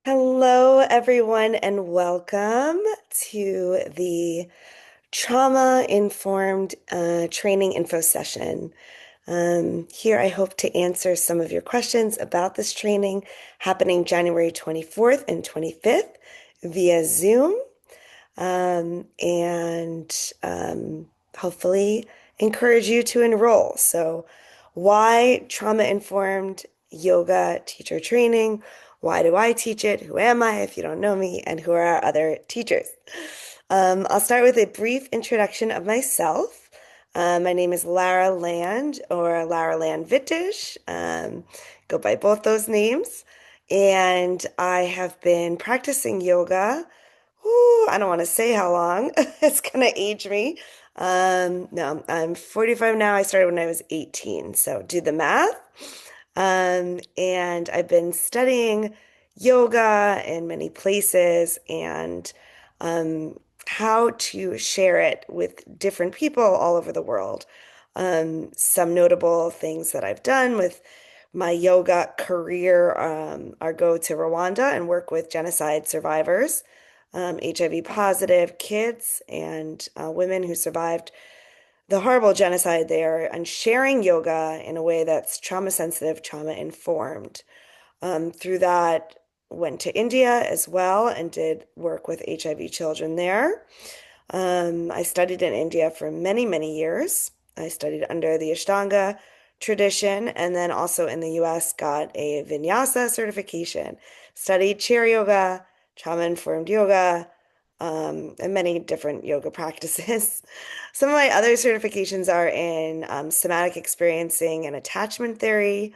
Hello, everyone, and welcome to the Trauma Informed Training Info Session. Here, I hope to answer some of your questions about this training happening January 24th and 25th via Zoom, and hopefully encourage you to enroll. So, why trauma informed yoga teacher training? Why do I teach it? Who am I if you don't know me? And who are our other teachers? I'll start with a brief introduction of myself. My name is Lara Land or Lara Land Vittish. Go by both those names. And I have been practicing yoga. Ooh, I don't want to say how long. It's gonna age me. No, I'm 45 now. I started when I was 18, so do the math. And I've been studying yoga in many places and how to share it with different people all over the world. Some notable things that I've done with my yoga career are go to Rwanda and work with genocide survivors, HIV positive kids, and women who survived the horrible genocide there, and sharing yoga in a way that's trauma sensitive, trauma informed. Through that, went to India as well and did work with HIV children there. I studied in India for many, many years. I studied under the Ashtanga tradition and then also in the US got a Vinyasa certification, studied chair yoga, trauma-informed yoga, and many different yoga practices. Some of my other certifications are in somatic experiencing and attachment theory.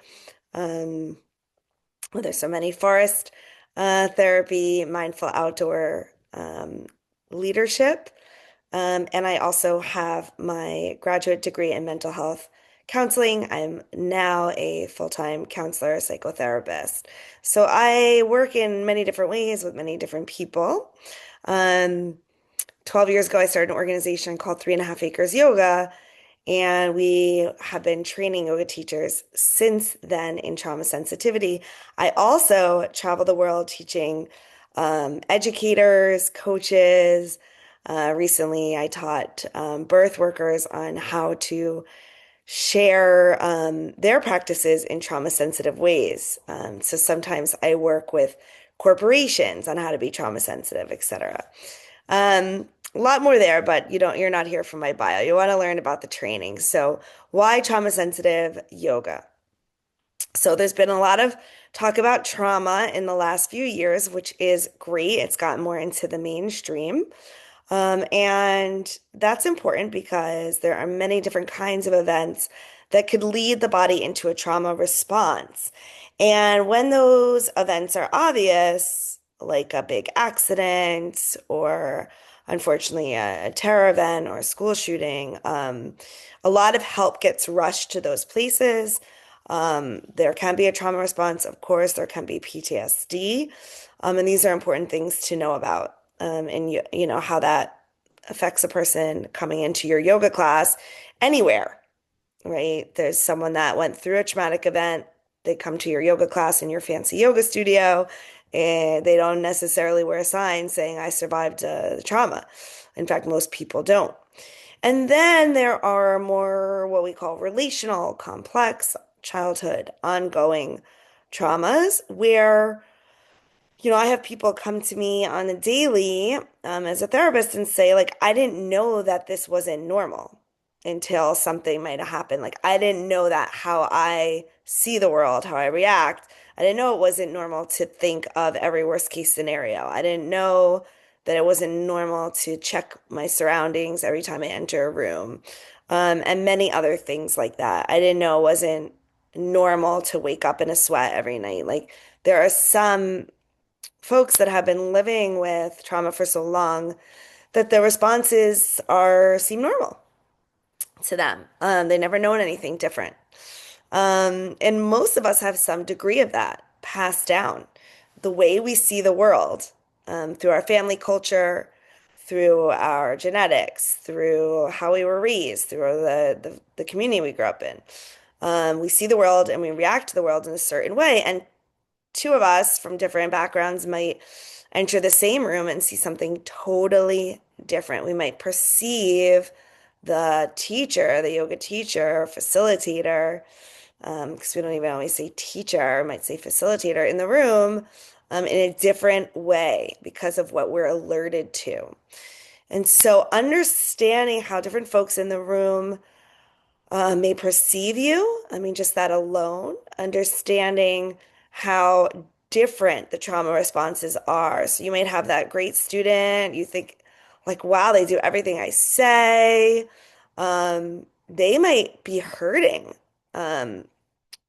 Um, well, there's so many forest therapy, mindful outdoor leadership. And I also have my graduate degree in mental health counseling. I'm now a full-time counselor, psychotherapist. So I work in many different ways with many different people. Um, 12 years ago, I started an organization called 3.5 Acres Yoga, and we have been training yoga teachers since then in trauma sensitivity. I also travel the world teaching educators, coaches. Recently, I taught birth workers on how to share their practices in trauma sensitive ways. So sometimes I work with corporations on how to be trauma sensitive, etc. A lot more there, but you're not here for my bio. You want to learn about the training. So, why trauma sensitive yoga? So, there's been a lot of talk about trauma in the last few years, which is great. It's gotten more into the mainstream. And that's important because there are many different kinds of events that could lead the body into a trauma response. And when those events are obvious, like a big accident or unfortunately a terror event or a school shooting, a lot of help gets rushed to those places. There can be a trauma response, of course, there can be PTSD. And these are important things to know about. And you know how that affects a person coming into your yoga class anywhere, right? There's someone that went through a traumatic event. They come to your yoga class in your fancy yoga studio, and they don't necessarily wear a sign saying, I survived the trauma. In fact, most people don't. And then there are more what we call relational, complex childhood, ongoing traumas where I have people come to me on a daily as a therapist and say, like, I didn't know that this wasn't normal until something might have happened. Like, I didn't know that how I see the world, how I react. I didn't know it wasn't normal to think of every worst case scenario. I didn't know that it wasn't normal to check my surroundings every time I enter a room, and many other things like that. I didn't know it wasn't normal to wake up in a sweat every night. Like, there are some folks that have been living with trauma for so long that the responses are seem normal to them. They never known anything different. And most of us have some degree of that passed down. The way we see the world, through our family culture, through our genetics, through how we were raised, through the community we grew up in. We see the world and we react to the world in a certain way. And two of us from different backgrounds might enter the same room and see something totally different. We might perceive the teacher, the yoga teacher, facilitator, because we don't even always say teacher, might say facilitator in the room, in a different way because of what we're alerted to. And so understanding how different folks in the room may perceive you. I mean, just that alone, understanding how different the trauma responses are. So you might have that great student, you think, like, wow, they do everything I say. They might be hurting. Um,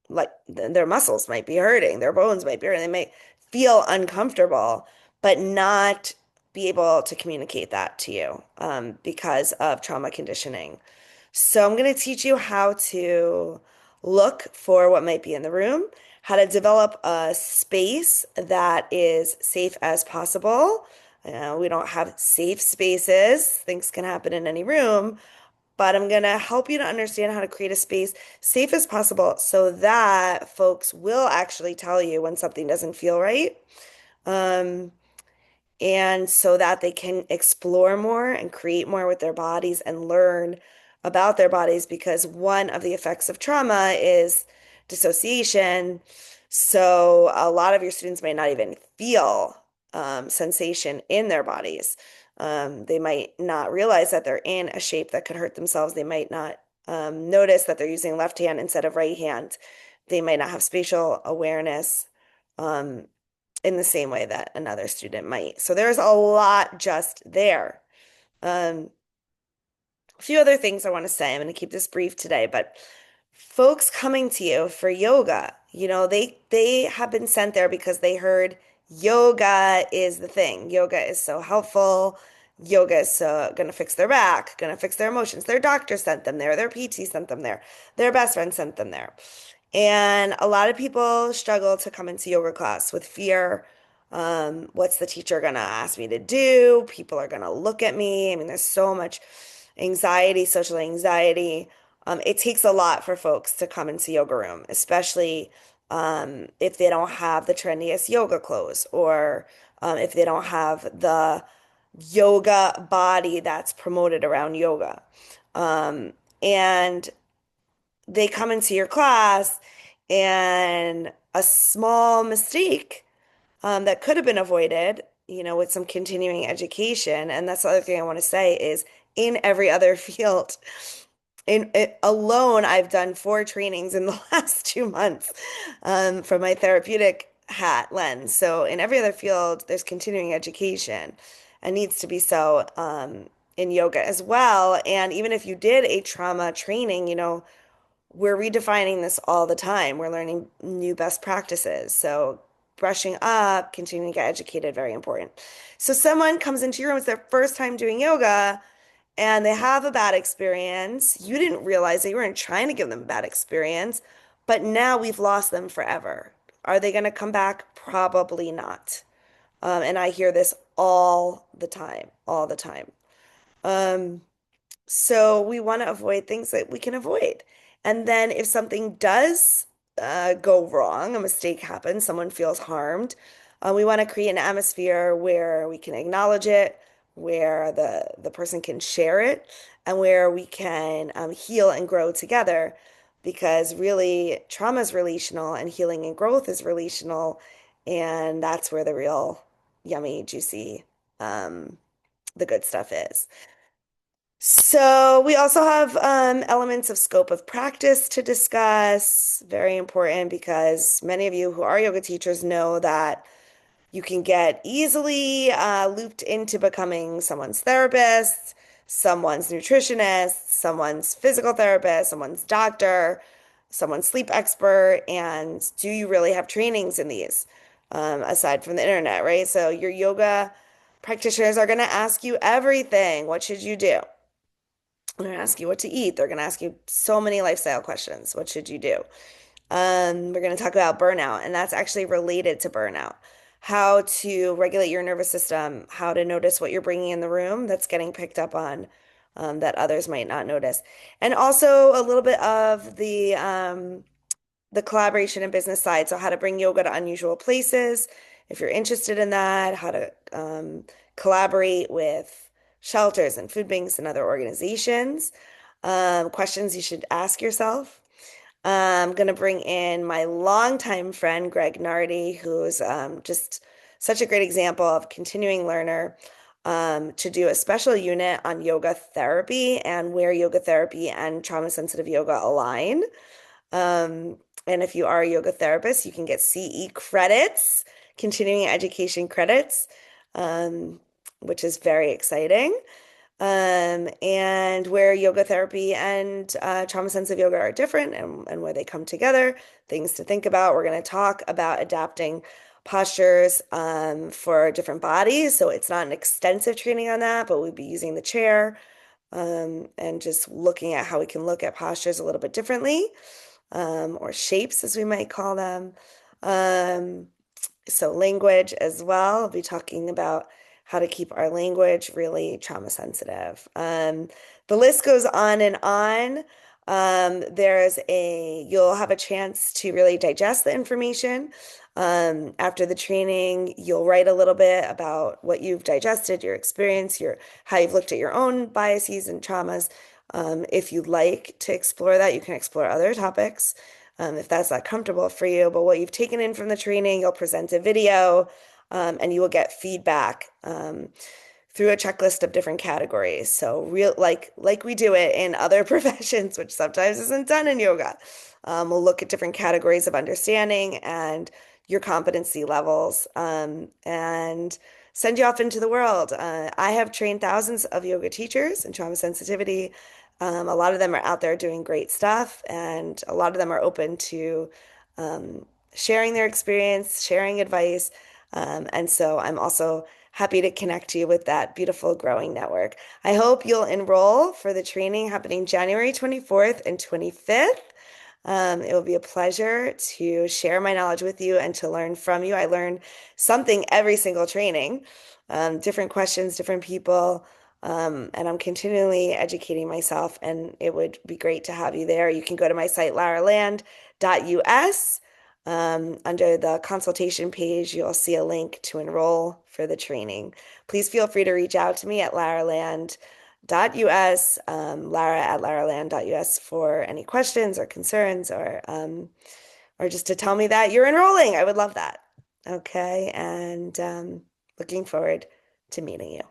like their muscles might be hurting, their bones might be hurting, they might feel uncomfortable, but not be able to communicate that to you because of trauma conditioning. So I'm going to teach you how to look for what might be in the room, how to develop a space that is safe as possible. We don't have safe spaces. Things can happen in any room, but I'm going to help you to understand how to create a space safe as possible so that folks will actually tell you when something doesn't feel right. Um, and so that they can explore more and create more with their bodies and learn about their bodies because one of the effects of trauma is dissociation. So a lot of your students may not even feel sensation in their bodies. They might not realize that they're in a shape that could hurt themselves. They might not notice that they're using left hand instead of right hand. They might not have spatial awareness. Um, in the same way that another student might. So there's a lot just there. Um, a few other things I want to say. I'm going to keep this brief today, but folks coming to you for yoga, they have been sent there because they heard yoga is the thing. Yoga is so helpful. Yoga is going to fix their back, going to fix their emotions. Their doctor sent them there. Their PT sent them there. Their best friend sent them there. And a lot of people struggle to come into yoga class with fear. What's the teacher gonna ask me to do? People are gonna look at me. I mean, there's so much anxiety, social anxiety. It takes a lot for folks to come into yoga room, especially if they don't have the trendiest yoga clothes or if they don't have the yoga body that's promoted around yoga. And they come into your class and a small mistake that could have been avoided, with some continuing education. And that's the other thing I want to say is in every other field, in it, alone, I've done 4 trainings in the last 2 months from my therapeutic hat lens. So in every other field, there's continuing education and needs to be so in yoga as well. And even if you did a trauma training, we're redefining this all the time. We're learning new best practices. So brushing up, continuing to get educated, very important. So someone comes into your room, it's their first time doing yoga, and they have a bad experience. You didn't realize that you weren't trying to give them a bad experience, but now we've lost them forever. Are they going to come back? Probably not. And I hear this all the time, all the time. Um, so we want to avoid things that we can avoid. And then if something does go wrong, a mistake happens, someone feels harmed, we want to create an atmosphere where we can acknowledge it, where the person can share it, and where we can heal and grow together. Because really, trauma is relational and healing and growth is relational. And that's where the real yummy, juicy, um, the good stuff is. So we also have elements of scope of practice to discuss. Very important because many of you who are yoga teachers know that you can get easily looped into becoming someone's therapist, someone's nutritionist, someone's physical therapist, someone's doctor, someone's sleep expert. And do you really have trainings in these aside from the internet, right? So your yoga practitioners are going to ask you everything. What should you do? They're going to ask you what to eat. They're going to ask you so many lifestyle questions. What should you do? We're going to talk about burnout, and that's actually related to burnout. How to regulate your nervous system, how to notice what you're bringing in the room that's getting picked up on that others might not notice. And also a little bit of the the collaboration and business side. So how to bring yoga to unusual places, if you're interested in that, how to collaborate with shelters and food banks and other organizations, questions you should ask yourself. I'm going to bring in my longtime friend, Greg Nardi, who's just such a great example of continuing learner, to do a special unit on yoga therapy and where yoga therapy and trauma sensitive yoga align. Um, and if you are a yoga therapist, you can get CE credits, continuing education credits, um, which is very exciting. And where yoga therapy and trauma sensitive yoga are different and where they come together, things to think about. We're going to talk about adapting postures for different bodies. So it's not an extensive training on that, but we'd be using the chair and just looking at how we can look at postures a little bit differently, or shapes as we might call them. Um, so language as well. I'll be talking about how to keep our language really trauma sensitive. The list goes on and on. You'll have a chance to really digest the information. After the training, you'll write a little bit about what you've digested, your experience, how you've looked at your own biases and traumas. If you'd like to explore that, you can explore other topics, if that's not comfortable for you. But what you've taken in from the training, you'll present a video, and you will get feedback through a checklist of different categories. So real like we do it in other professions, which sometimes isn't done in yoga. We'll look at different categories of understanding and your competency levels, and send you off into the world. I have trained thousands of yoga teachers in trauma sensitivity. A lot of them are out there doing great stuff, and a lot of them are open to um, sharing their experience, sharing advice. And so I'm also happy to connect you with that beautiful growing network. I hope you'll enroll for the training happening January 24th and 25th. It will be a pleasure to share my knowledge with you and to learn from you. I learn something every single training, different questions, different people, and I'm continually educating myself, and it would be great to have you there. You can go to my site, laraland.us. Under the consultation page, you'll see a link to enroll for the training. Please feel free to reach out to me at laraland.us, Lara@laraland.us for any questions or concerns, or just to tell me that you're enrolling. I would love that. Okay, and looking forward to meeting you.